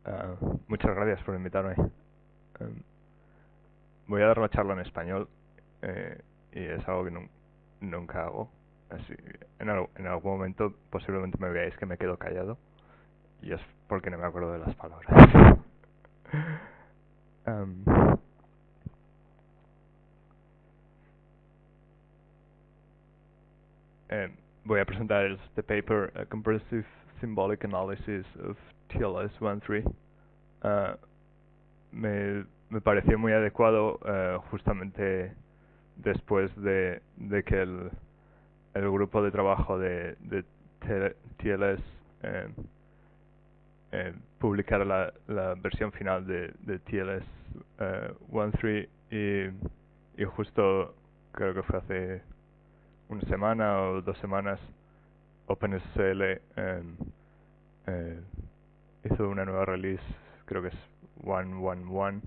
Ah, muchas gracias por invitarme. Em, Voy a dar la charla en español y es algo que nunca hago. Así, en algún momento posiblemente me veáis que me quedo callado y es porque no me acuerdo de las palabras. Em, Voy a presentar este paper, A Comprehensive Symbolic Analysis of TLS 13. Ah, me pareció muy adecuado justamente después de que el grupo de trabajo de TLS eh, publicara la versión final de TLS 13 y justo creo que fue hace una semana o 2 semanas OpenSSL hizo una nueva release, creo que es 1.1.1,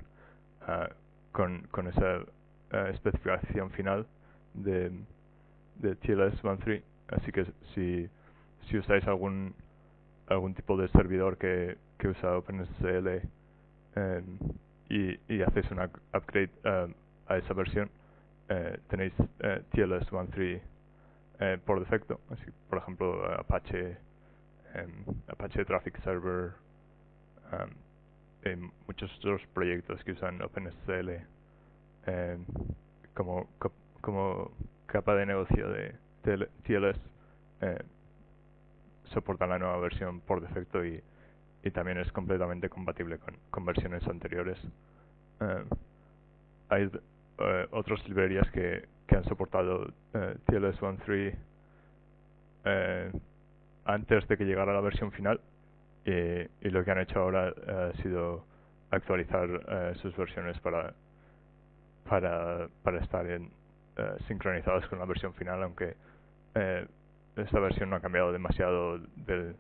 con esa especificación final de, de TLS 13. Así que si usáis algún tipo de servidor que usa OpenSSL y hacéis una upgrade a esa versión, tenéis TLS 13 por defecto. Así, por ejemplo, Apache Traffic Server, muchos otros proyectos que usan OpenSSL como, como capa de negocio de TLS eh, soportan la nueva versión por defecto y también es completamente compatible con versiones anteriores. Hay otras librerías que han soportado TLS 13 antes de que llegara la versión final y lo que han hecho ahora ha sido actualizar sus versiones para estar sincronizadas con la versión final, aunque esta versión no ha cambiado demasiado desde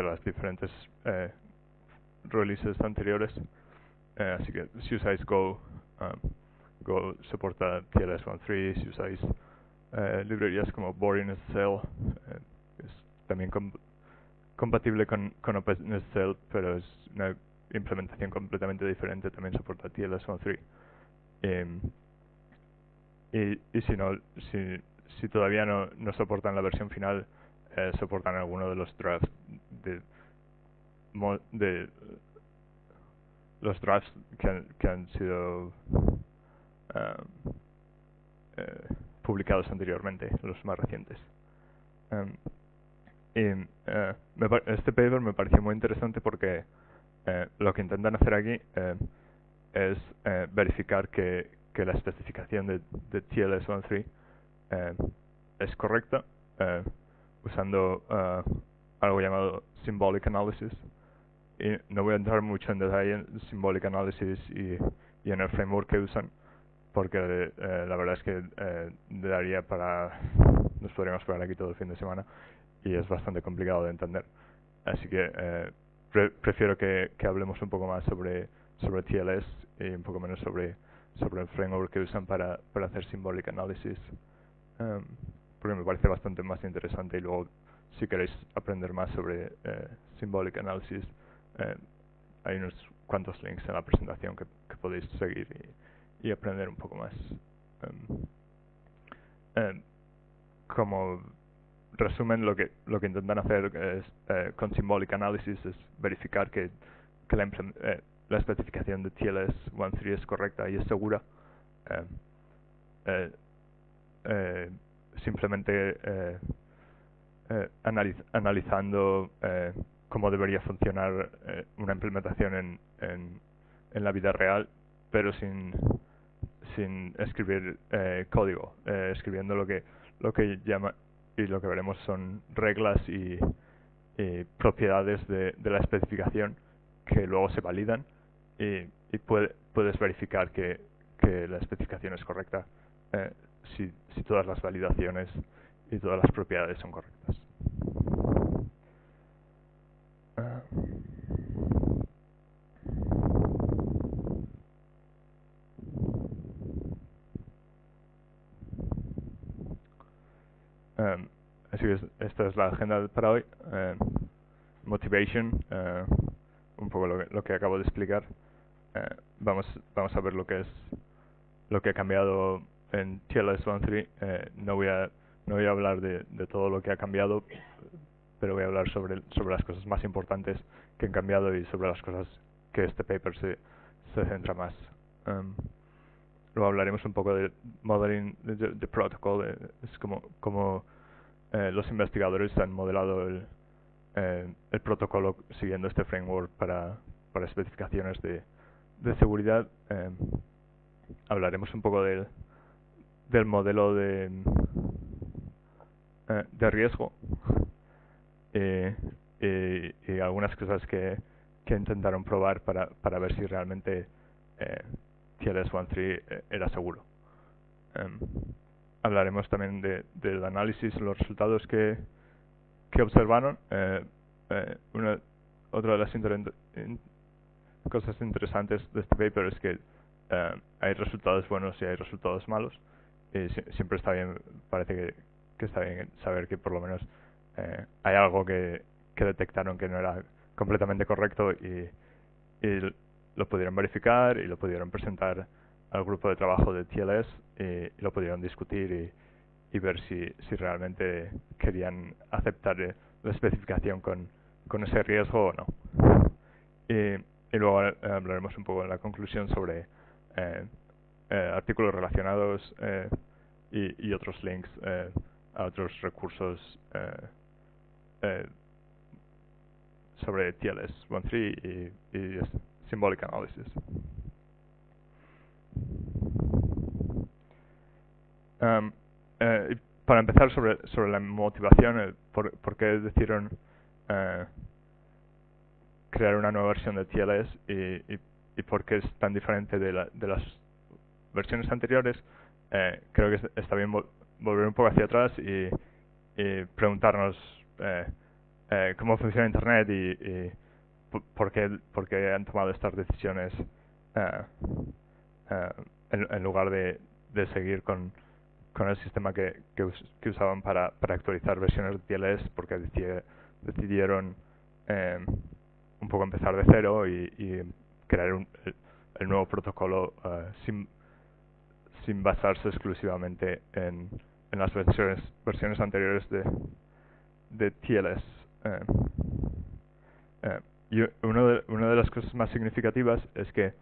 las diferentes releases anteriores. Así que si usáis Go, Go soporta TLS 13. Si usáis librerías como Boring SSL, es también compatible con OpenSSL, pero es una implementación completamente diferente, también soporta TLS 13. Y si todavía no soportan la versión final, soportan alguno de los drafts de los drafts que han sido um, publicados anteriormente, los más recientes. Este paper me pareció muy interesante porque lo que intentan hacer aquí es verificar que la especificación de TLS 13 es correcta usando algo llamado Symbolic Analysis. Y no voy a entrar mucho en detalle en Symbolic Analysis y en el framework que usan, porque la verdad es que daría para... nos podríamos esperar aquí todo el fin de semana y es bastante complicado de entender. Así que prefiero que hablemos un poco más sobre TLS y un poco menos sobre el framework que usan para hacer Symbolic Analysis, porque me parece bastante más interesante. Y luego, si queréis aprender más sobre Symbolic Analysis, hay unos cuantos links en la presentación que podéis seguir y aprender un poco más. Como resumen, lo que intentan hacer es, con Symbolic Analysis, es verificar que la especificación de TLS 13 es correcta y es segura. Eh, eh, Simplemente analizando cómo debería funcionar una implementación en la vida real, pero sin escribir código, escribiendo lo que llama, y lo que veremos son reglas y propiedades de la especificación que luego se validan y puedes verificar que la especificación es correcta eh, si todas las validaciones y todas las propiedades son correctas. Ah. Así que esta es la agenda para hoy. motivation, un poco lo que acabo de explicar. Vamos a ver lo que ha cambiado en TLS 1.3. No voy a hablar de todo lo que ha cambiado, pero voy a hablar sobre las cosas más importantes que han cambiado y sobre las cosas que este paper se centra más. Luego hablaremos un poco de modeling the protocol. Es como los investigadores han modelado el protocolo siguiendo este framework para especificaciones de seguridad. Hablaremos un poco del modelo de riesgo y algunas cosas que intentaron probar para ver si realmente TLS 1.3 era seguro. Hablaremos también del análisis, los resultados que observaron. Otra de las cosas interesantes de este paper es que hay resultados buenos y hay resultados malos, y siempre está bien, parece que está bien saber que por lo menos hay algo que detectaron que no era completamente correcto y lo pudieron verificar y lo pudieron presentar al grupo de trabajo de TLS y lo pudieron discutir y ver si realmente querían aceptar la especificación con ese riesgo o no. Y luego hablaremos un poco en la conclusión sobre artículos relacionados y otros links a otros recursos sobre TLS 1.3 y Symbolic Analysis. Para empezar sobre la motivación, por qué decidieron crear una nueva versión de TLS y por qué es tan diferente de las versiones anteriores. Creo que está bien volver un poco hacia atrás y preguntarnos cómo funciona Internet y por qué han tomado estas decisiones en lugar de seguir con el sistema que usaban para actualizar versiones de TLS, porque decidieron un poco empezar de cero y crear el nuevo protocolo sin basarse exclusivamente en las versiones anteriores de TLS. Y una de las cosas más significativas es que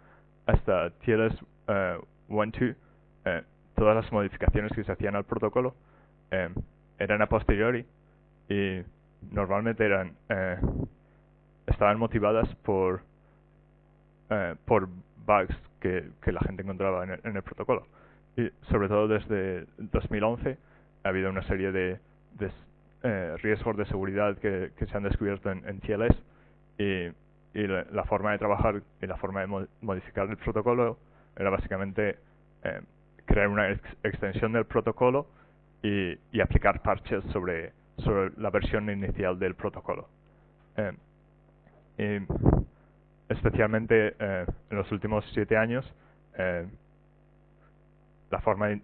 hasta TLS 1.2 todas las modificaciones que se hacían al protocolo eran a posteriori y normalmente estaban motivadas por bugs que la gente encontraba en el protocolo. Y sobre todo desde 2011 ha habido una serie de riesgos de seguridad que se han descubierto en TLS y la forma de trabajar y la forma de modificar el protocolo era básicamente crear una extensión del protocolo y aplicar parches sobre la versión inicial del protocolo. Y especialmente en los últimos 7 años la forma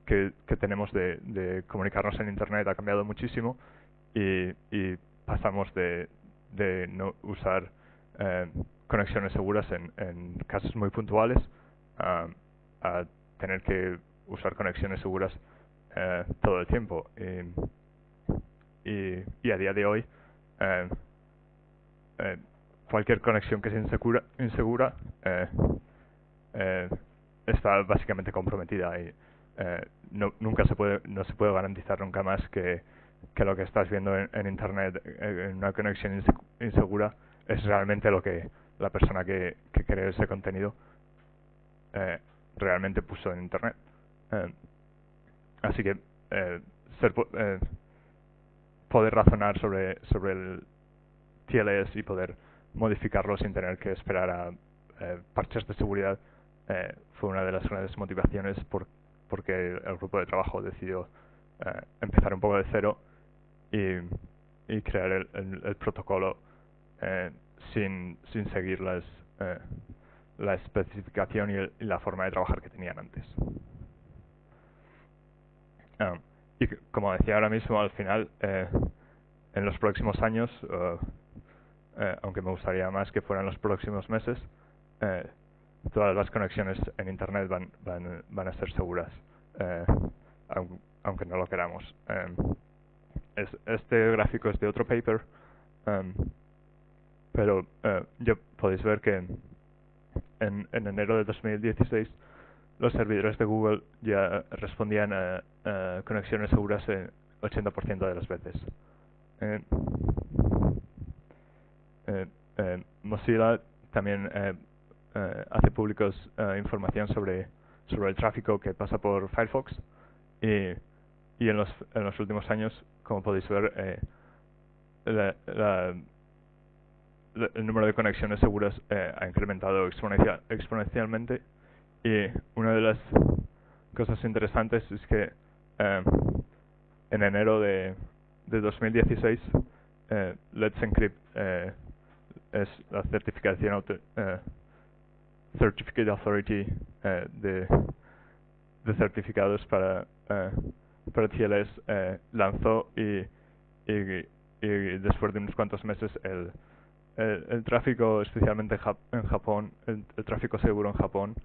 que tenemos de comunicarnos en Internet ha cambiado muchísimo y pasamos de no usar conexiones seguras en casos muy puntuales a tener que usar conexiones seguras todo el tiempo. Y a día de hoy cualquier conexión que sea insegura está básicamente comprometida y no se puede garantizar nunca más que lo que estás viendo en Internet en una conexión insegura es realmente lo que la persona que creó ese contenido realmente puso en Internet. Así que poder razonar sobre el TLS y poder modificarlo sin tener que esperar a parches de seguridad fue una de las grandes motivaciones porque el grupo de trabajo decidió empezar un poco de cero y crear el protocolo sin seguir la especificación y la forma de trabajar que tenían antes. Y como decía ahora mismo, al final en los próximos años aunque me gustaría más que fueran los próximos meses, todas las conexiones en Internet van a ser seguras, aunque no lo queramos. Este gráfico es de otro paper, pero ya podéis ver que en enero de 2016 los servidores de Google ya respondían a conexiones seguras en 80% de las veces. Mozilla también hace públicos información sobre el tráfico que pasa por Firefox, y en los últimos años, como podéis ver, el número de conexiones seguras ha incrementado exponencialmente, y una de las cosas interesantes es que en enero de 2016 Let's Encrypt es la certificación Certificate Authority de certificados para TLS, lanzó, y después de unos cuantos meses el tráfico, especialmente en Japón, el tráfico seguro en Japón,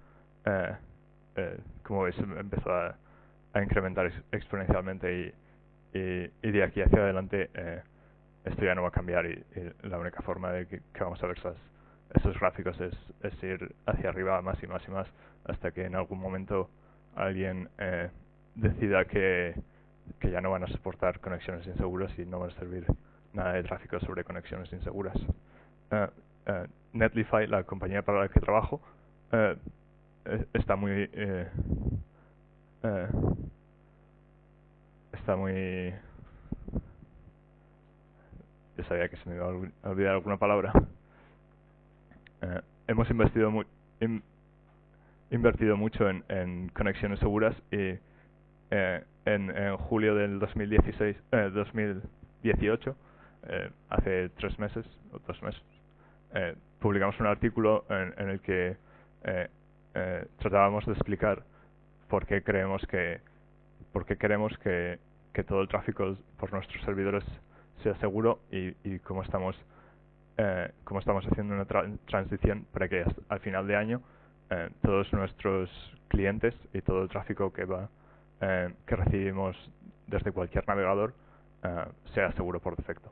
como veis, empezó a incrementar exponencialmente, y de aquí hacia adelante esto ya no va a cambiar, y la única forma de que vamos a ver esos gráficos es ir hacia arriba más y más y más, hasta que en algún momento alguien decida que ya no van a soportar conexiones inseguras y no van a servir nada de tráfico sobre conexiones inseguras. Netlify, la compañía para la que trabajo, está muy yo sabía que se me iba a olvidar alguna palabra. Hemos invertido mucho en conexiones seguras, y en julio del 2018, hace 3 meses o 2 meses, publicamos un artículo en el que tratábamos de explicar por qué queremos que todo el tráfico por nuestros servidores sea seguro, y cómo estamos haciendo una transición para que al final de año todos nuestros clientes y todo el tráfico que recibimos desde cualquier navegador sea seguro por defecto.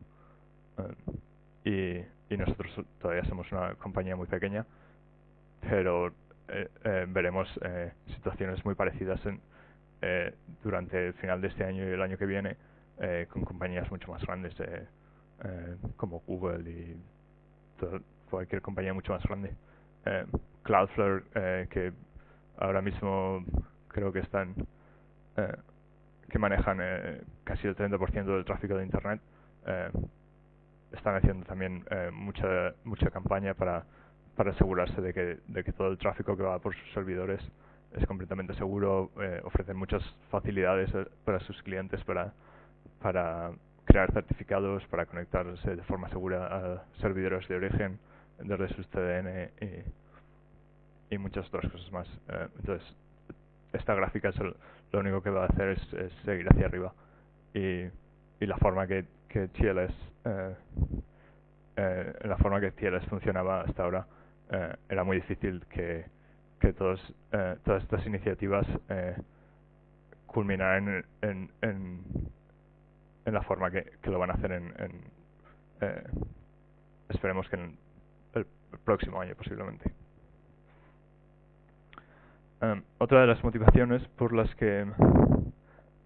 Y nosotros todavía somos una compañía muy pequeña, pero veremos situaciones muy parecidas durante el final de este año y el año que viene, con compañías mucho más grandes, como Google y cualquier compañía mucho más grande. Cloudflare, que ahora mismo creo que que manejan casi el 30% del tráfico de Internet, están haciendo también mucha campaña para asegurarse de que todo el tráfico que va por sus servidores es completamente seguro. Ofrecen muchas facilidades para sus clientes para crear certificados, para conectarse de forma segura a servidores de origen desde sus CDN, y muchas otras cosas más. Entonces, esta gráfica lo único que va a hacer es seguir hacia arriba, y la forma que TLS funcionaba hasta ahora, era muy difícil que todas estas iniciativas culminaran en la forma que lo van a hacer esperemos que en el próximo año posiblemente. Otra de las motivaciones por las que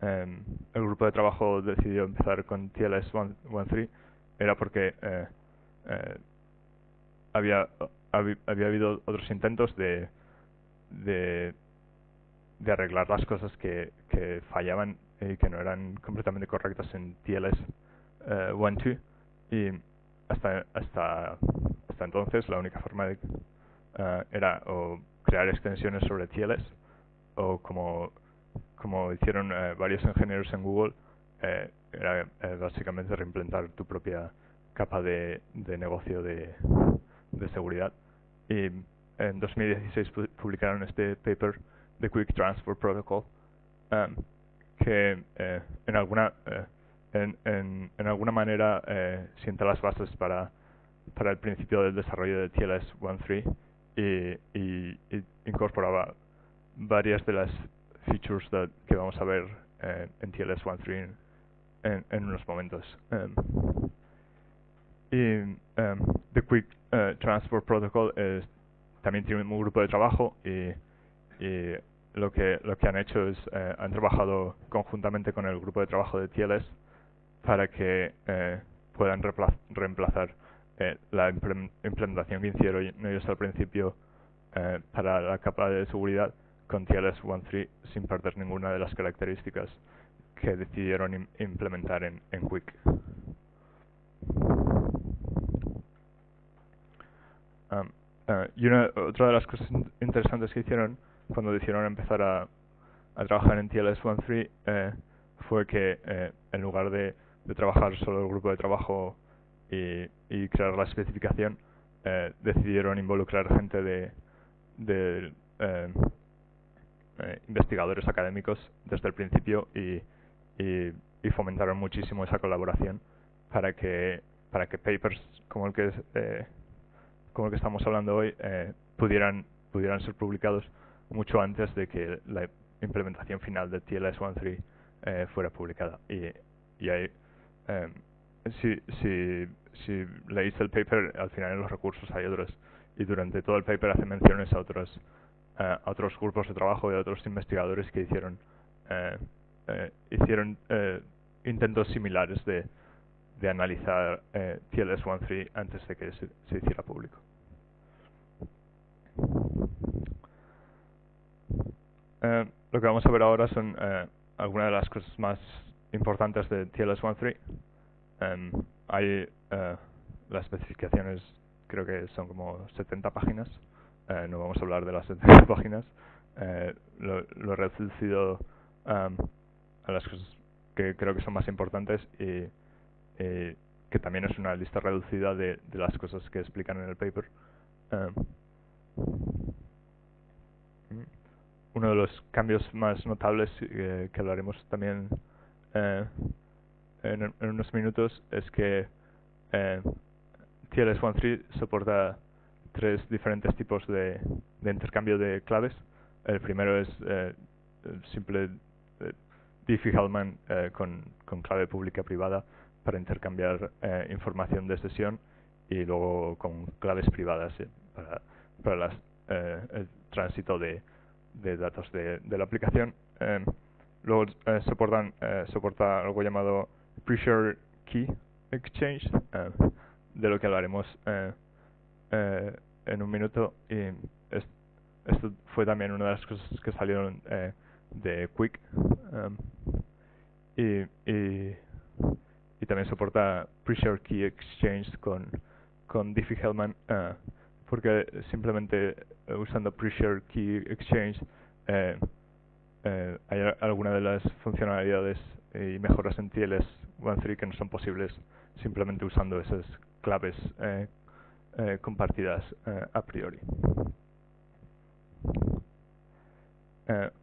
el grupo de trabajo decidió empezar con TLS 1.3 era porque había habido otros intentos de arreglar las cosas que fallaban y que no eran completamente correctas en TLS 1.2, y hasta entonces la única forma era o crear extensiones sobre TLS, o como hicieron varios ingenieros en Google, era básicamente reimplementar tu propia capa de negocio de seguridad. Y en 2016 publicaron este paper de Quick Transfer Protocol, que en alguna manera sienta las bases para para el principio del desarrollo de TLS 1.3 y incorporaba varias de las features que vamos a ver en TLS 1.3 en unos momentos. The Quick Transport Protocol también tiene un grupo de trabajo y lo que han hecho es han trabajado conjuntamente con el grupo de trabajo de TLS para que puedan reemplazar la implementación que hicieron ellos al principio para la capa de seguridad con TLS 1.3 sin perder ninguna de las características que decidieron implementar en Quick. Y otra de las cosas interesantes que hicieron cuando decidieron empezar a trabajar en TLS 1.3 fue que en lugar de trabajar solo el grupo de trabajo y crear la especificación, decidieron involucrar gente de investigadores académicos desde el principio y fomentaron muchísimo esa colaboración para que papers como el que estamos hablando hoy pudieran ser publicados mucho antes de que la implementación final de TLS 1.3 fuera publicada. Y ahí, si leéis el paper, al final en los recursos hay otros, y durante todo el paper hace menciones a otros grupos de trabajo y a otros investigadores que hicieron intentos similares de analizar TLS 1.3 antes de que se hiciera público. Lo que vamos a ver ahora son algunas de las cosas más importantes de TLS 1.3. Hay las especificaciones, creo que son como 70 páginas. No vamos a hablar de las 70 páginas. Lo he reducido a las cosas que creo que son más importantes y que también es una lista reducida de las cosas que explican en el paper. Uno de los cambios más notables que hablaremos también en unos minutos es que TLS 1.3 soporta 3 diferentes tipos de intercambio de claves. El primero es simple Diffie-Hellman con clave pública privada para intercambiar información de sesión, y luego con claves privadas para el tránsito de datos de la aplicación. Luego soporta algo llamado Pre-Shared Key Exchange, de lo que hablaremos en un minuto. Y esto fue también una de las cosas que salieron de Quick. Y también soporta Pre-Shared Key Exchange con Diffie-Hellman, porque simplemente usando Pre-Shared Key Exchange hay algunas de las funcionalidades y mejoras en TLS 1.3 que no son posibles simplemente usando esas claves compartidas a priori.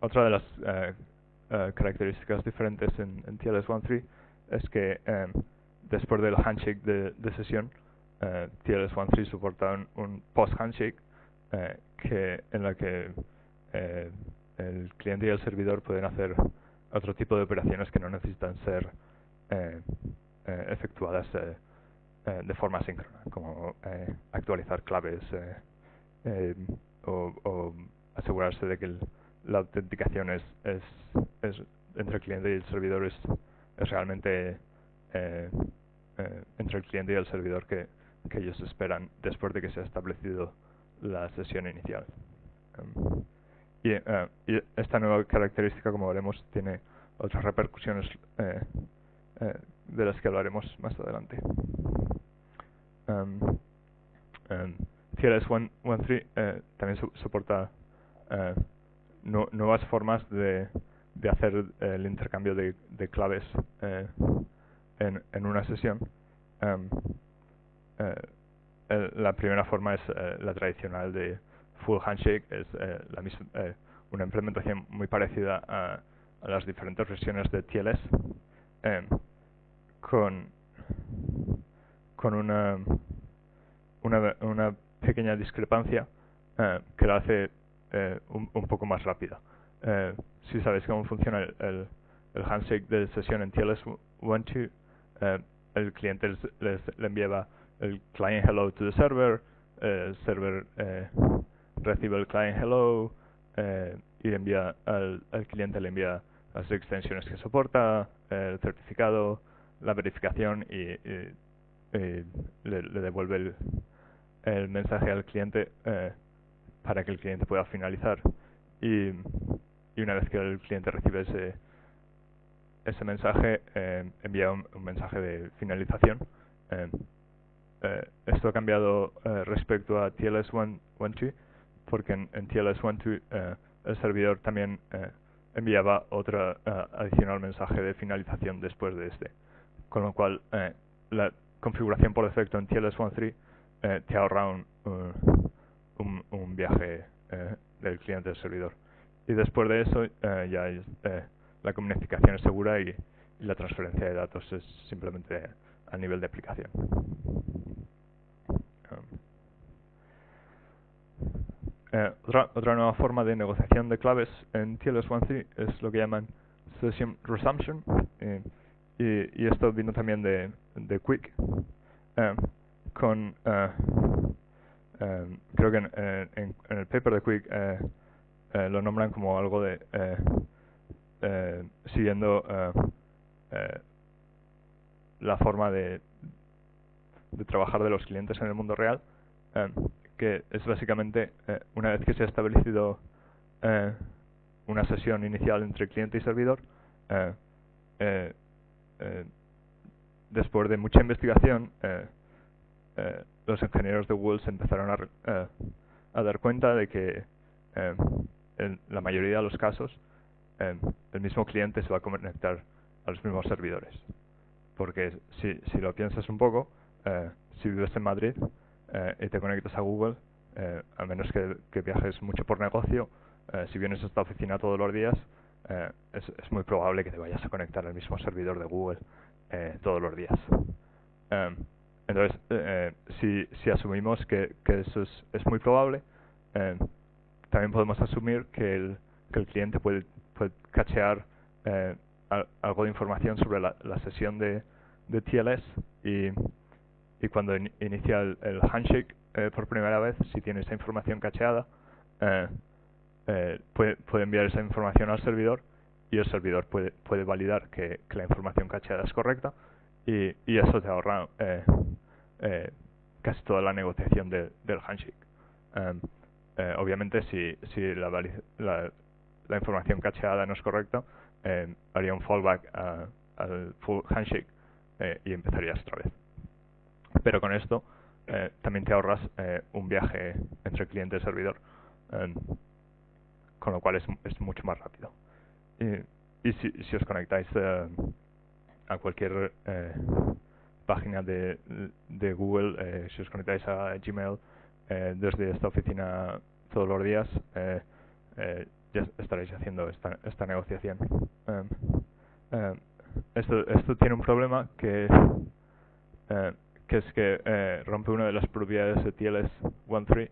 Otra de las características diferentes en TLS 1.3 es que después del handshake de sesión, TLS 1.3 soporta un post-handshake en la que el cliente y el servidor pueden hacer otro tipo de operaciones que no necesitan ser efectuadas de forma síncrona, como actualizar claves o asegurarse de que la autenticación es entre el cliente y el servidor es realmente entre el cliente y el servidor que ellos esperan después de que se ha establecido la sesión inicial. Y esta nueva característica, como veremos, tiene otras repercusiones de las que hablaremos más adelante. TLS 1.3 también soporta nuevas formas de hacer el intercambio de claves en una sesión. La primera forma es la tradicional de full handshake. Es una implementación muy parecida a las diferentes versiones de TLS, con una una pequeña discrepancia que la hace un poco más rápida. Si sabéis cómo funciona el handshake de sesión en TLS12, el cliente le enviaba el client hello to the server, el server recibe el client hello y al cliente le envía las extensiones que soporta, el certificado, la verificación y le devuelve el mensaje al cliente para que el cliente pueda finalizar. Y una vez que el cliente recibe ese mensaje, envía un mensaje de finalización. Esto ha cambiado respecto a TLS12, porque en TLS12 el servidor también enviaba otro adicional mensaje de finalización después de este, con lo cual la configuración por defecto en TLS13 te ahorra un viaje del cliente al servidor, y después de eso ya la comunicación es segura y la transferencia de datos es simplemente a nivel de aplicación. Otra nueva forma de negociación de claves en TLS13 es lo que llaman Session Resumption, y esto vino también de Quick, creo que en el paper de Quick lo nombran como algo de siguiendo la forma de trabajar de los clientes en el mundo real, que es básicamente una vez que se ha establecido una sesión inicial entre cliente y servidor, después de mucha investigación los ingenieros de Google se empezaron a dar cuenta de que en la mayoría de los casos el mismo cliente se va a conectar a los mismos servidores, porque si lo piensas un poco, si vives en Madrid y te conectas a Google, a menos que viajes mucho por negocio, si vienes a esta oficina todos los días, es muy probable que te vayas a conectar al mismo servidor de Google todos los días. Entonces, si asumimos que eso es muy probable, también podemos asumir que el cliente puede cachear algo de información sobre la sesión de TLS, y cuando inicia el handshake por primera vez, si tiene esa información cacheada, puede enviar esa información al servidor, y el servidor puede validar que la información cacheada es correcta, y eso te ahorra casi toda la negociación del handshake. Obviamente si la información cacheada no es correcta, haría un fallback al full handshake y empezarías otra vez. Pero con esto también te ahorras un viaje entre cliente y servidor, con lo cual es mucho más rápido. Y si os conectáis a cualquier página de Google, si os conectáis a Gmail desde esta oficina todos los días, ya estaréis haciendo esta negociación. Esto tiene un problema que es que rompe una de las propiedades de TLS13,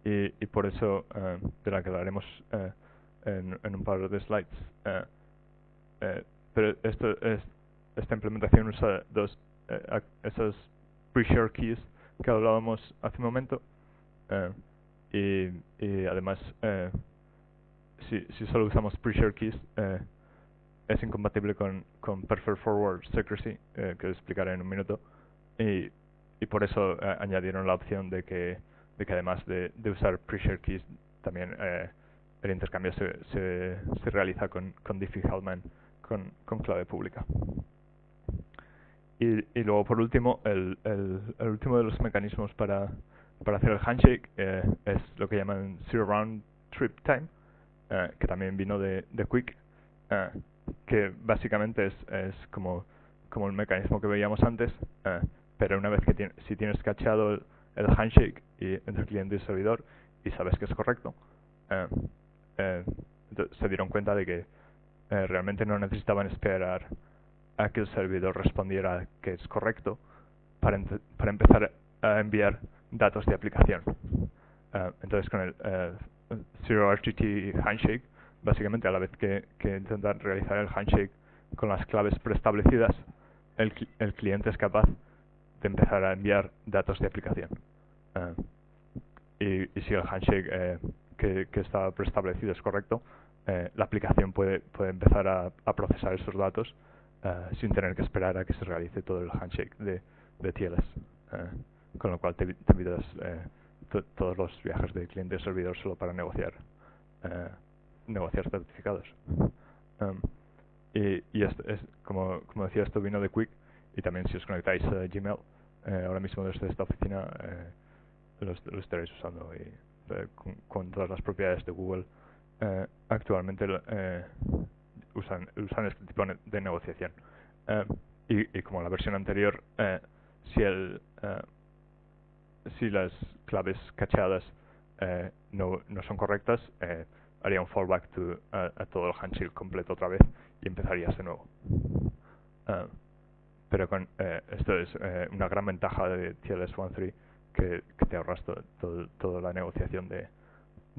y por eso de la que hablaremos en un par de slides. Pero esta implementación usa esas pre-share keys que hablábamos hace un momento, y además si solo usamos pre-share keys es incompatible con Preferred Forward Secrecy, que explicaré en un minuto, y por eso añadieron la opción de que además de usar pre-share keys, también el intercambio se realiza con Diffie-Hellman con clave pública. Y luego, por último, el último de los mecanismos para hacer el handshake es lo que llaman Zero Round Trip Time, que también vino de Quick, que básicamente es como el mecanismo que veíamos antes, pero una vez que si tienes cacheado el handshake entre cliente y servidor y sabes que es correcto, se dieron cuenta de que realmente no necesitaban esperar a que el servidor respondiera que es correcto para empezar a enviar datos de aplicación. Entonces con el Zero RTT Handshake, básicamente a la vez que intentan realizar el handshake con las claves preestablecidas, el cliente es capaz de empezar a enviar datos de aplicación. Y si el handshake que está preestablecido es correcto, la aplicación puede empezar a procesar esos datos sin tener que esperar a que se realice todo el handshake de TLS. Con lo cual te evitas todos los viajes de cliente a servidor solo para negociar certificados. Y esto es, como decía, esto vino de Quick, y también si os conectáis a Gmail ahora mismo desde esta oficina lo estaréis usando, y con todas las propiedades de Google actualmente usan este tipo de negociación. Y como la versión anterior, si las claves cacheadas no son correctas, haría un fallback a todo el handshake completo otra vez y empezarías de nuevo. Pero esto es una gran ventaja de TLS 1.3, que te ahorras toda la negociación de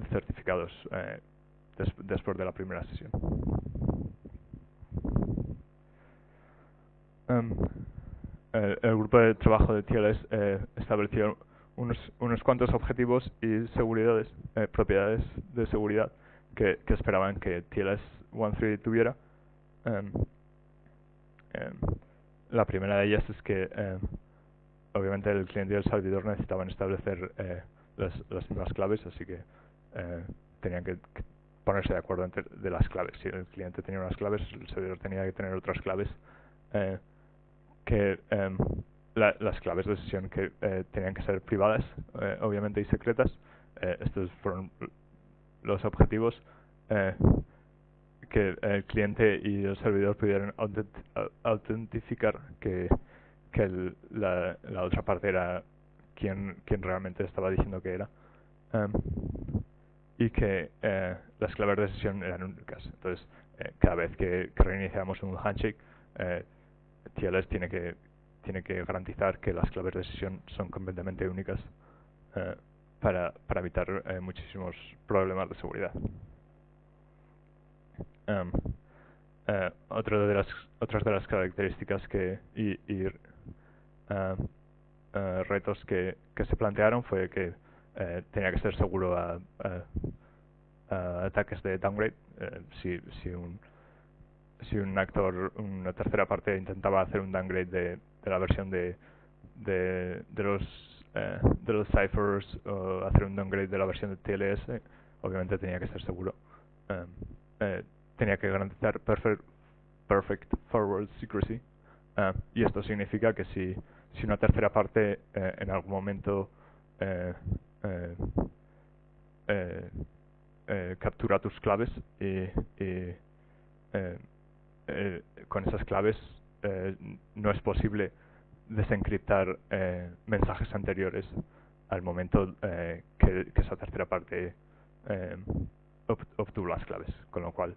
certificados después de la primera sesión. El grupo de trabajo de TLS estableció unos cuantos objetivos y propiedades de seguridad que esperaban que TLS 1.3 tuviera. La primera de ellas es que obviamente el cliente y el servidor necesitaban establecer las mismas claves, así que tenían que ponerse de acuerdo de las claves. Si el cliente tenía unas claves, el servidor tenía que tener otras claves, que las claves de sesión que tenían que ser privadas, obviamente, y secretas. Estos fueron los objetivos, que el cliente y el servidor pudieran autentificar que la otra parte era quien realmente estaba diciendo que era, y que las claves de sesión eran únicas. Entonces, cada vez que reiniciamos un handshake, TLS tiene que garantizar que las claves de sesión son completamente únicas, para evitar muchísimos problemas de seguridad. Otras de las características y retos que se plantearon fue que tenía que ser seguro a ataques de downgrade. Si una tercera parte intentaba hacer un downgrade de la versión de los ciphers, o hacer un downgrade de la versión de TLS, obviamente tenía que ser seguro. Tenía que garantizar perfect forward secrecy, y esto significa que si una tercera parte en algún momento captura tus claves y con esas claves no es posible desencriptar mensajes anteriores al momento que esa tercera parte obtuvo las claves, con lo cual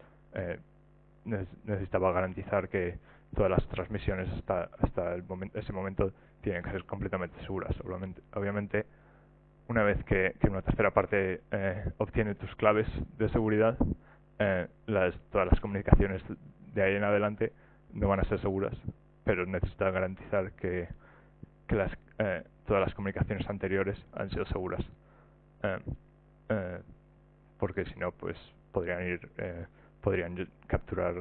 necesitaba garantizar que todas las transmisiones hasta ese momento tienen que ser completamente seguras. Obviamente, una vez que una tercera parte obtiene tus claves de seguridad, todas las comunicaciones de ahí en adelante no van a ser seguras, pero necesita garantizar que todas las comunicaciones anteriores han sido seguras, porque si no, pues podrían capturar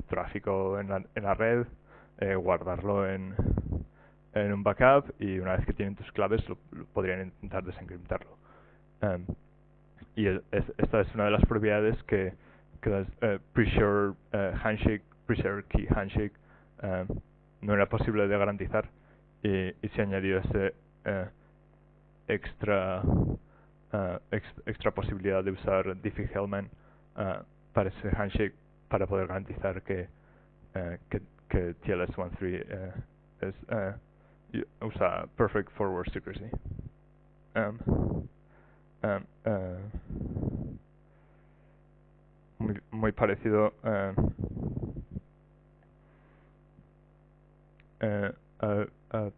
tráfico en la red, guardarlo en un backup, y una vez que tienen tus claves podrían intentar desencriptarlo. Y esta es una de las propiedades que las pre-share key handshake no era posible de garantizar, y se añadió este extra posibilidad de usar Diffie-Hellman para ese handshake, para poder garantizar que TLS 1.3 usa perfect forward secrecy. Muy parecido a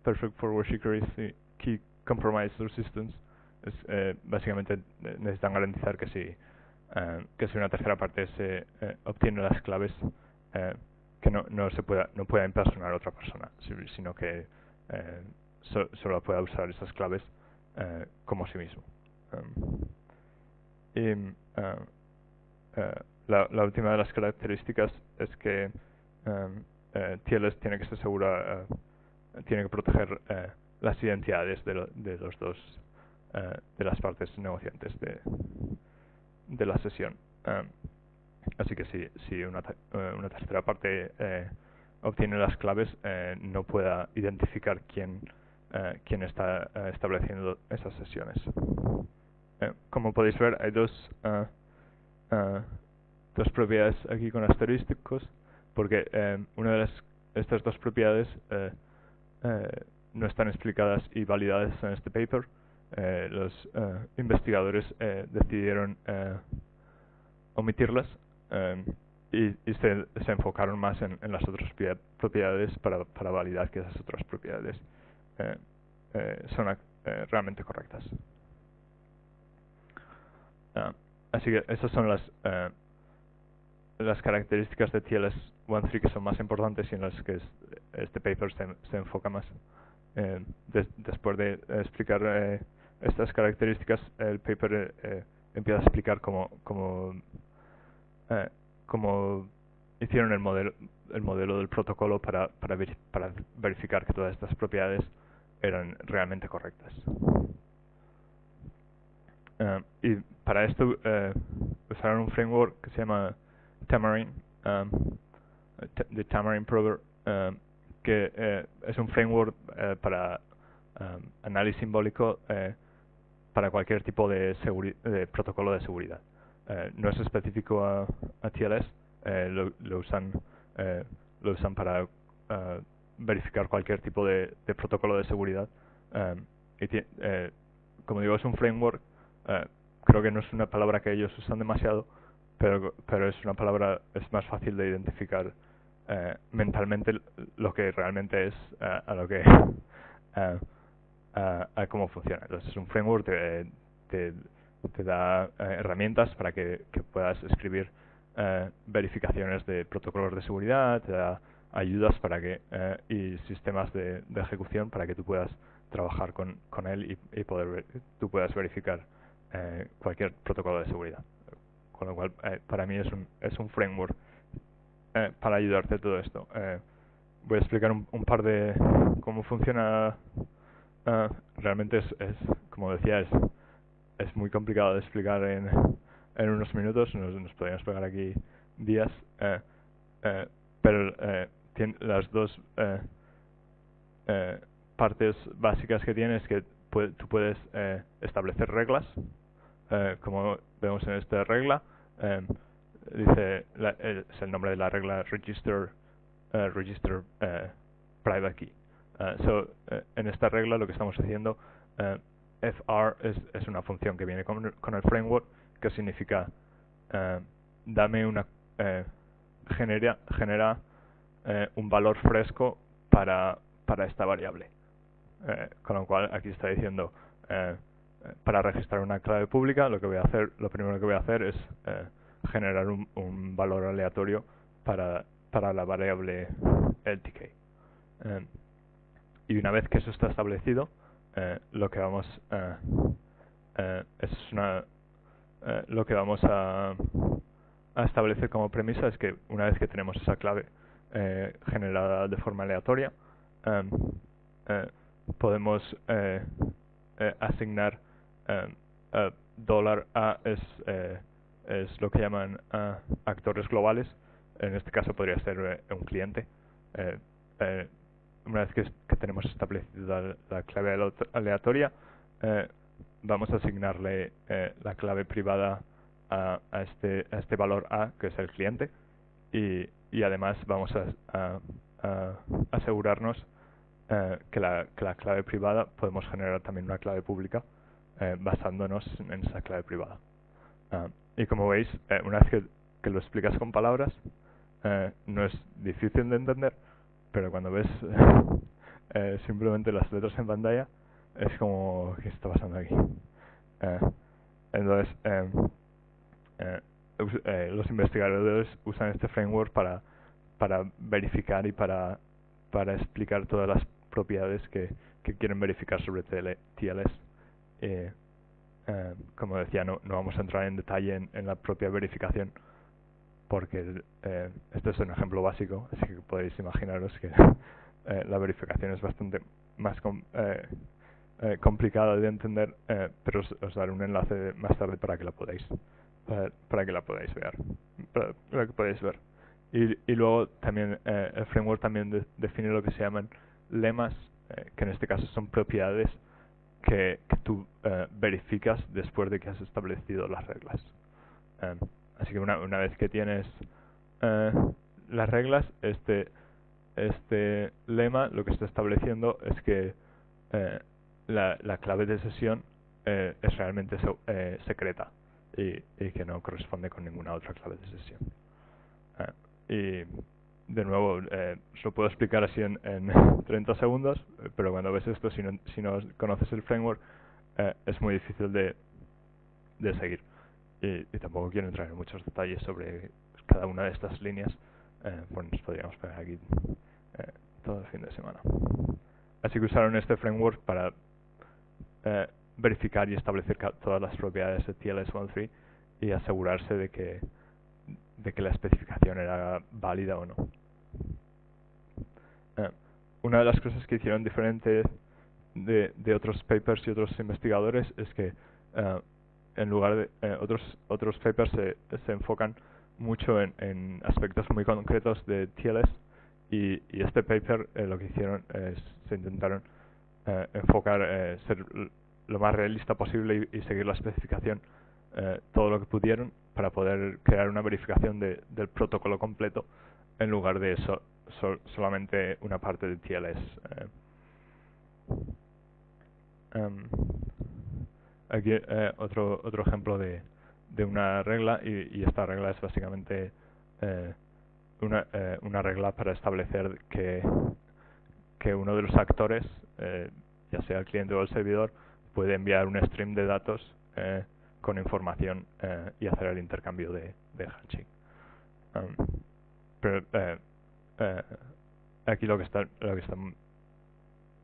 perfect forward secrecy, compromise resistance. Básicamente necesitan garantizar que si una tercera parte se obtiene las claves, que no pueda impersonar a otra persona, sino que solo pueda usar esas claves como sí mismo. La última de las características es que TLS tiene que ser segura, tiene que proteger las identidades de los dos, de las partes negociantes de la sesión. Así que si una tercera parte obtiene las claves, no pueda identificar quién está estableciendo esas sesiones. Como podéis ver, hay dos propiedades aquí con asterísticos, porque una de estas dos propiedades no están explicadas y validadas en este paper. Los investigadores decidieron omitirlas y se enfocaron más en las otras propiedades para validar que esas otras propiedades son realmente correctas. Así que esas son las características de TLS-1.3 que son más importantes y en las que este paper se enfoca más. Después de explicar estas características, el paper empieza a explicar cómo hicieron el modelo del protocolo para verificar que todas estas propiedades eran realmente correctas. Y para esto usaron un framework que se llama Tamarin, the Tamarin Prober, que es un framework para análisis simbólico para cualquier tipo de protocolo de seguridad. No es específico a TLS, lo usan para verificar cualquier tipo de protocolo de seguridad. Como digo, es un framework. Creo que no es una palabra que ellos usan demasiado, pero es es más fácil de identificar mentalmente lo que realmente es a cómo funciona. Entonces es un framework que te da herramientas para que puedas escribir verificaciones de protocolos de seguridad, te da ayudas y sistemas de ejecución para que tú puedas trabajar con él y tú puedas verificar cualquier protocolo de seguridad. Con lo cual, para mí es un framework para ayudarte todo esto. Voy a explicar un par de cómo funciona. Realmente como decía, es muy complicado de explicar en unos minutos. Nos podríamos pegar aquí días, pero las dos partes básicas que tiene es que tú puedes establecer reglas, como vemos en esta regla. Es el nombre de la regla register private key. En esta regla lo que estamos haciendo, fr es una función que viene con el framework, que significa genera un valor fresco para esta variable. Con lo cual aquí está diciendo para registrar una clave pública lo primero que voy a hacer es generar un valor aleatorio para la variable LTK. Y una vez que eso está establecido, lo que vamos a establecer como premisa es que una vez que tenemos esa clave generada de forma aleatoria, podemos asignar $A es lo que llaman actores globales. En este caso podría ser un cliente. Una vez que tenemos establecida la clave aleatoria, vamos a asignarle la clave privada a este valor A, que es el cliente, y además vamos a asegurarnos que la clave privada podemos generar también una clave pública basándonos en esa clave privada. Y como veis, una vez que lo explicas con palabras, no es difícil de entender, pero cuando ves simplemente las letras en pantalla, es como, ¿qué está pasando aquí? Entonces, los investigadores usan este framework para verificar y para explicar todas las propiedades que quieren verificar sobre TLS. Como decía, no vamos a entrar en detalle en la propia verificación, porque este es un ejemplo básico, así que podéis imaginaros que la verificación es bastante más complicada de entender, pero os daré un enlace más tarde para que la podáis ver, para que podáis ver. Y luego también el framework también define lo que se llaman lemas, que en este caso son propiedades que tú verificas después de que has establecido las reglas. Así que una vez que tienes las reglas, este lema lo que está estableciendo es que la clave de sesión es realmente secreta y que no corresponde con ninguna otra clave de sesión. Y de nuevo, os lo puedo explicar así en 30 segundos, pero cuando ves esto, si no conoces el framework, es muy difícil de seguir. Y tampoco quiero entrar en muchos detalles sobre cada una de estas líneas, pues nos podríamos poner aquí todo el fin de semana. Así que usaron este framework para verificar y establecer todas las propiedades de TLS-1.3 y asegurarse de que la especificación era válida o no. Una de las cosas que hicieron diferente de otros papers y otros investigadores es que en lugar de otros papers se enfocan mucho en aspectos muy concretos de TLS, y este paper lo que hicieron es se intentaron enfocar, ser lo más realista posible y seguir la especificación todo lo que pudieron para poder crear una verificación del protocolo completo en lugar de solamente una parte de TLS. Aquí otro ejemplo de una regla, y esta regla es básicamente una regla para establecer que uno de los actores, ya sea el cliente o el servidor, puede enviar un stream de datos con información y hacer el intercambio de handshake. Pero aquí lo que están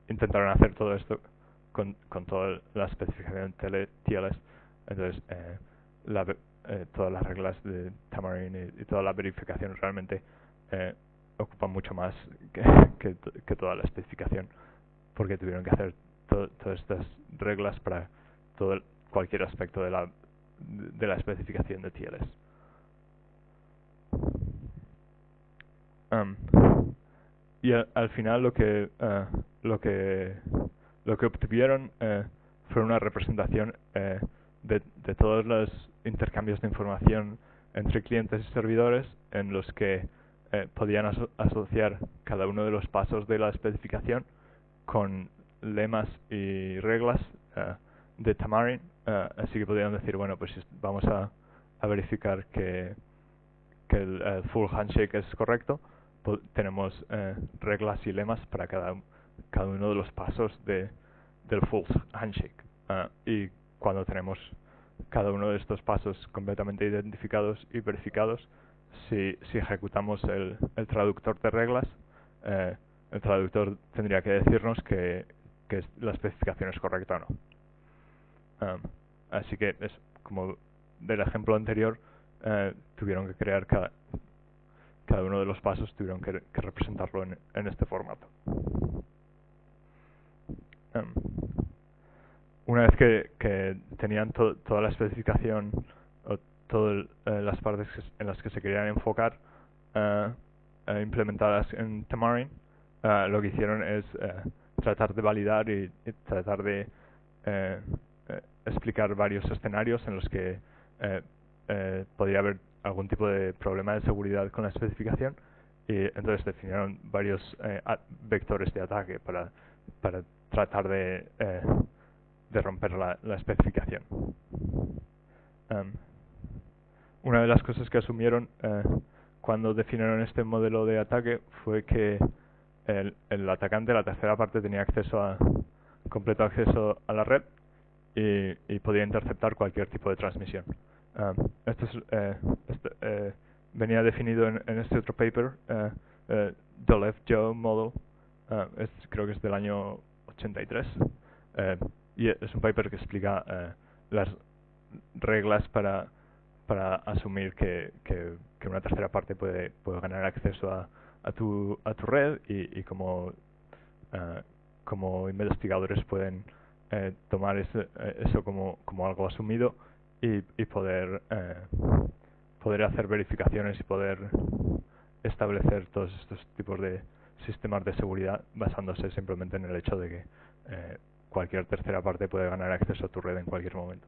intentaron hacer todo esto con toda la especificación TLS. Entonces todas las reglas de Xamarin y toda la verificación realmente ocupan mucho más que toda la especificación, porque tuvieron que hacer todas estas reglas para cualquier aspecto de la especificación de TLS. Y al final lo que obtuvieron fue una representación de todos los intercambios de información entre clientes y servidores, en los que podían asociar cada uno de los pasos de la especificación con lemas y reglas de Xamarin. Así que podrían decir, bueno, pues vamos a verificar que el full handshake es correcto. Tenemos reglas y lemas para cada uno de los pasos del full handshake. Y cuando tenemos cada uno de estos pasos completamente identificados y verificados, si ejecutamos el traductor de reglas, el traductor tendría que decirnos que la especificación es correcta o no. Así que es como del ejemplo anterior, tuvieron que crear cada uno de los pasos, tuvieron que representarlo en este formato. Una vez que tenían toda la especificación o todas las partes en las que se querían enfocar implementadas en Xamarin, lo que hicieron es tratar de validar y tratar de explicar varios escenarios en los que podría haber algún tipo de problema de seguridad con la especificación, y entonces definieron varios vectores de ataque para tratar de romper la especificación. Una de las cosas que asumieron cuando definieron este modelo de ataque fue que el atacante, la tercera parte, tenía acceso a completo acceso a la red y podía interceptar cualquier tipo de transmisión. Venía definido en este otro paper, Dolev-Joe Model, creo que es del año 83, y es un paper que explica las reglas para asumir que una tercera parte puede ganar acceso a tu red y como investigadores pueden tomar eso como algo asumido y poder hacer verificaciones y poder establecer todos estos tipos de sistemas de seguridad basándose simplemente en el hecho de que cualquier tercera parte puede ganar acceso a tu red en cualquier momento.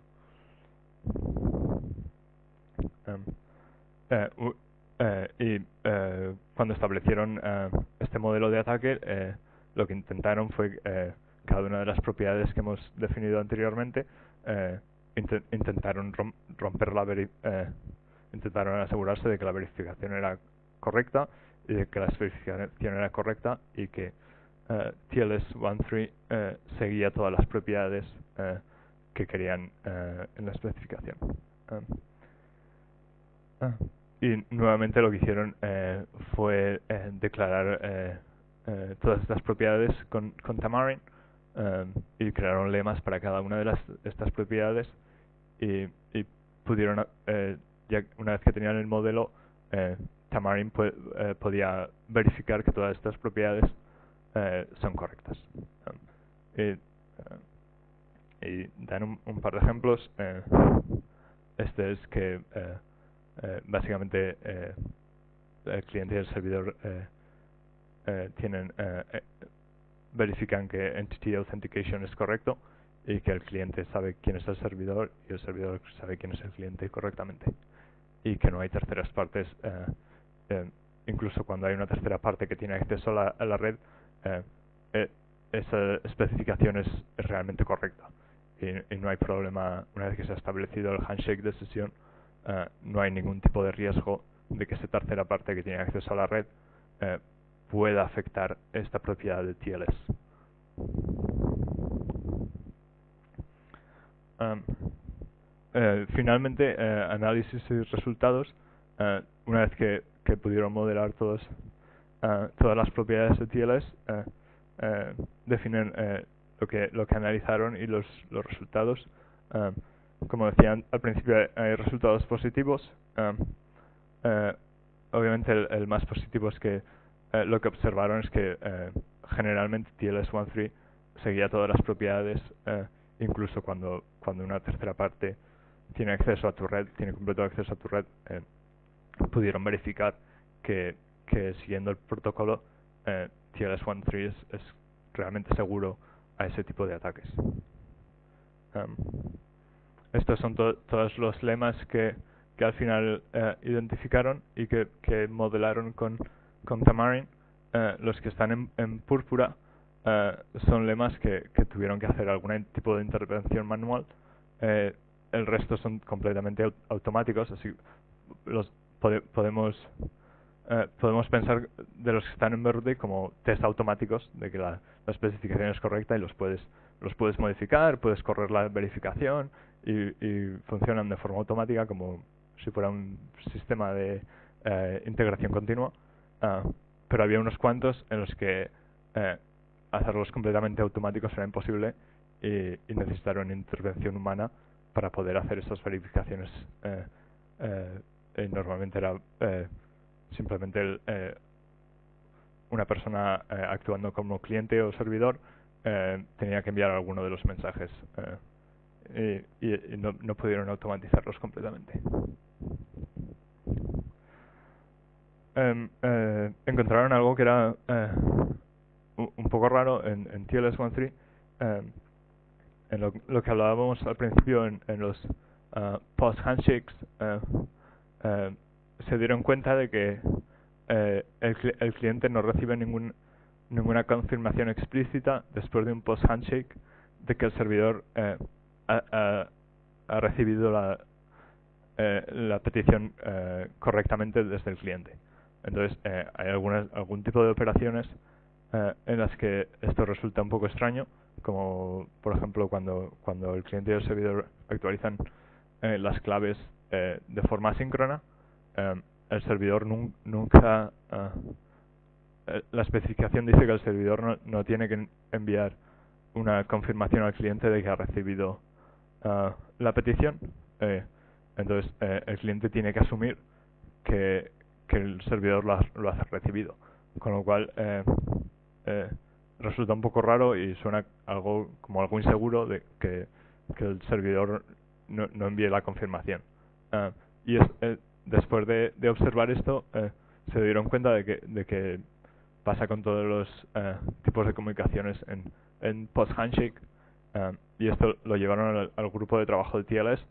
Cuando establecieron este modelo de ataque, lo que intentaron fue cada una de las propiedades que hemos definido anteriormente, intentaron intentaron asegurarse de que la verificación era correcta y de que la verificación era correcta y que TLS13 seguía todas las propiedades que querían en la especificación. Y nuevamente lo que hicieron fue declarar todas estas propiedades con Tamarin y crearon lemas para cada una de estas propiedades y pudieron, ya una vez que tenían el modelo, Tamarin podía verificar que todas estas propiedades son correctas. Y dan un par de ejemplos. Este es que básicamente el cliente y el servidor verifican que Entity Authentication es correcto y que el cliente sabe quién es el servidor y el servidor sabe quién es el cliente correctamente, y que no hay terceras partes. Incluso cuando hay una tercera parte que tiene acceso a la red, esa especificación es realmente correcta y no hay problema. Una vez que se ha establecido el handshake de sesión, no hay ningún tipo de riesgo de que esa tercera parte que tiene acceso a la red pueda afectar esta propiedad de TLS. Finalmente, análisis y resultados. Una vez que pudieron modelar todas las propiedades de TLS, definen lo que analizaron y los resultados. Como decían al principio, hay resultados positivos. Obviamente el más positivo es que lo que observaron es que generalmente TLS13 seguía todas las propiedades, incluso cuando una tercera parte tiene acceso a tu red, tiene completo acceso a tu red. Pudieron verificar que siguiendo el protocolo, TLS13 es realmente seguro a ese tipo de ataques. Estos son todos los lemas que al final identificaron y que modelaron con Tamarin. Los que están en púrpura son lemas que tuvieron que hacer algún tipo de intervención manual. El resto son completamente automáticos, así podemos pensar de los que están en verde como test automáticos de que la especificación es correcta y los puedes modificar, puedes correr la verificación y funcionan de forma automática como si fuera un sistema de integración continua. Pero había unos cuantos en los que hacerlos completamente automáticos era imposible y necesitaron intervención humana para poder hacer esas verificaciones. Normalmente era simplemente una persona actuando como cliente o servidor tenía que enviar alguno de los mensajes y no pudieron automatizarlos completamente. Encontraron algo que era un poco raro en TLS13, en lo que hablábamos al principio en los post handshakes. Se dieron cuenta de que el cliente no recibe ninguna confirmación explícita después de un post handshake de que el servidor ha recibido la petición correctamente desde el cliente. Entonces hay algún tipo de operaciones en las que esto resulta un poco extraño, como por ejemplo cuando el cliente y el servidor actualizan las claves de forma asíncrona, el servidor nunca... la especificación dice que el servidor no tiene que enviar una confirmación al cliente de que ha recibido la petición. Entonces el cliente tiene que asumir que el servidor lo ha recibido, con lo cual resulta un poco raro y suena como algo inseguro de que el servidor no envíe la confirmación. Y después de observar esto se dieron cuenta de que pasa con todos los tipos de comunicaciones en post-handshake, y esto lo llevaron al grupo de trabajo de TLS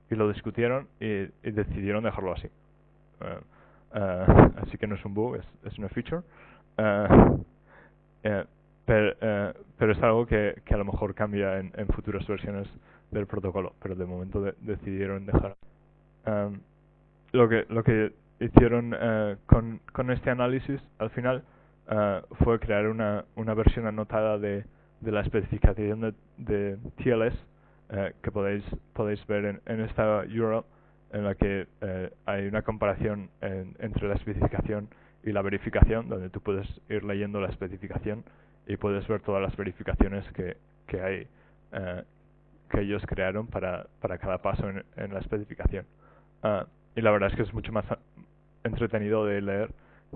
y lo discutieron y decidieron dejarlo así. Así que no es un bug, es una feature. Pero es algo que a lo mejor cambia en futuras versiones del protocolo, pero de momento decidieron dejar. Lo que hicieron con este análisis al final fue crear una versión anotada de la especificación de TLS que podéis ver en esta URL, en la que hay una comparación entre la especificación y la verificación, donde tú puedes ir leyendo la especificación y puedes ver todas las verificaciones que hay que ellos crearon para cada paso en la especificación. Y la verdad es que es mucho más entretenido de leer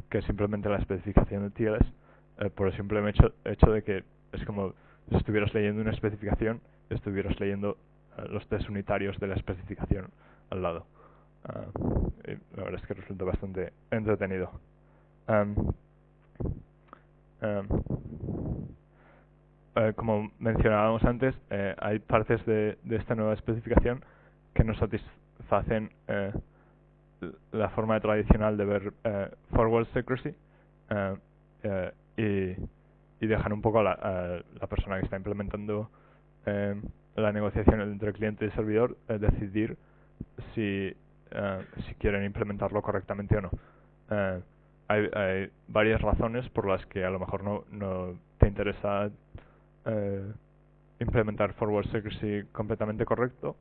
que simplemente la especificación de TLS, por el simple hecho de que es como si estuvieras leyendo una especificación, estuvieras leyendo los test unitarios de la especificación al lado. Y la verdad es que resulta bastante entretenido. Como mencionábamos antes, hay partes de esta nueva especificación que no satisfacen la forma tradicional de ver forward secrecy, y dejan un poco a la persona que está implementando la negociación entre cliente y servidor decidir si quieren implementarlo correctamente o no. Hay varias razones por las que a lo mejor no te interesa implementar forward secrecy completamente correcto.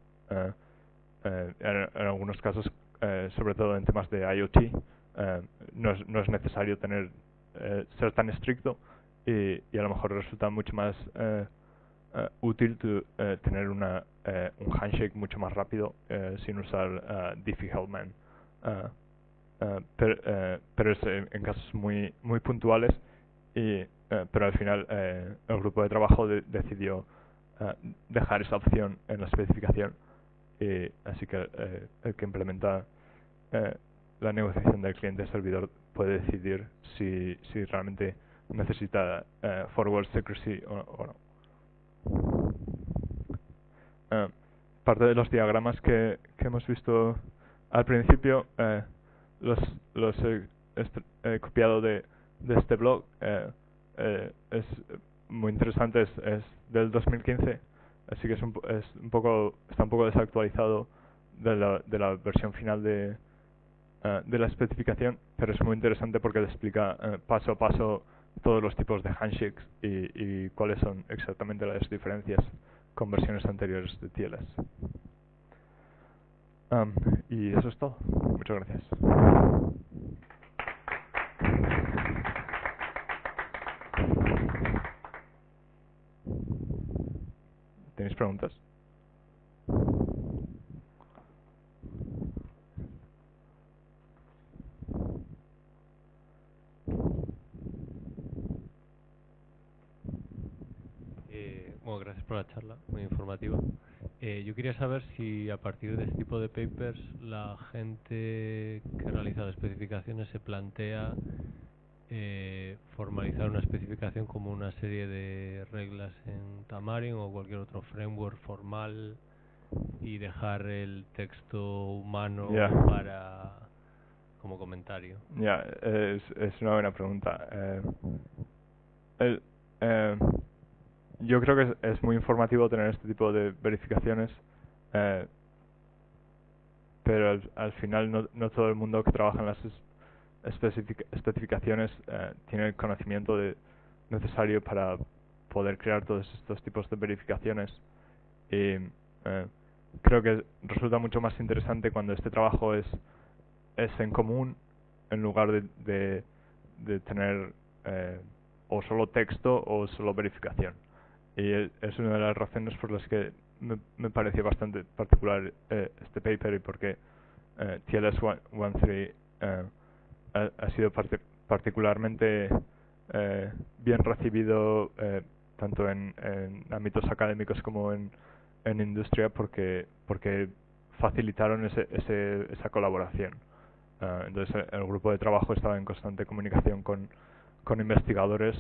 En algunos casos, sobre todo en temas de IoT, no es necesario ser tan estricto, y a lo mejor resulta mucho más útil tener un handshake mucho más rápido sin usar Diffie-Hellman. Pero es en casos muy puntuales, pero al final el grupo de trabajo decidió dejar esa opción en la especificación, y así que el que implementa la negociación del cliente-servidor puede decidir si realmente necesita forward secrecy o no. Parte de los diagramas que hemos visto al principio los he copiado de este blog. Es muy interesante, es del 2015, así que está un poco desactualizado de la versión final de la especificación, pero es muy interesante porque le explica paso a paso todos los tipos de handshakes y cuáles son exactamente las diferencias con versiones anteriores de TLS. Y eso es todo. Muchas gracias. ¿Tenéis preguntas? Bueno, gracias por la charla, muy informativa. Yo quería saber si a partir de este tipo de papers la gente que ha realizado especificaciones se plantea formalizar una especificación como una serie de reglas en Xamarin o cualquier otro framework formal y dejar el texto humano como comentario. Es una buena pregunta. Yo creo que es muy informativo tener este tipo de verificaciones, pero al final no todo el mundo que trabaja en las especificaciones tiene el conocimiento de necesario para poder crear todos estos tipos de verificaciones. Y creo que resulta mucho más interesante cuando este trabajo es en común, en lugar de tener o solo texto o solo verificación. Y es una de las razones por las que me pareció bastante particular este paper, y porque TLS 1.3 ha sido particularmente bien recibido tanto en ámbitos académicos como en industria, porque facilitaron esa colaboración. Entonces el grupo de trabajo estaba en constante comunicación con investigadores,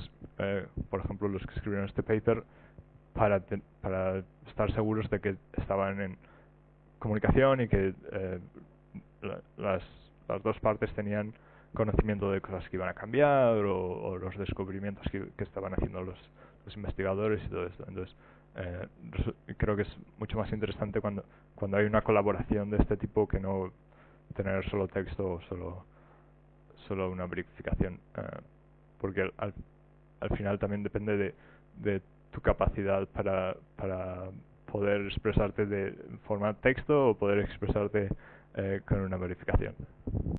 por ejemplo los que escribieron este paper, para estar seguros de que estaban en comunicación y que las dos partes tenían conocimiento de cosas que iban a cambiar, o los descubrimientos que estaban haciendo los investigadores y todo esto. Entonces creo que es mucho más interesante cuando hay una colaboración de este tipo, que no tener solo texto o solo una verificación, porque al final también depende de tu capacidad para poder expresarte de forma texto o poder expresarte con una verificación.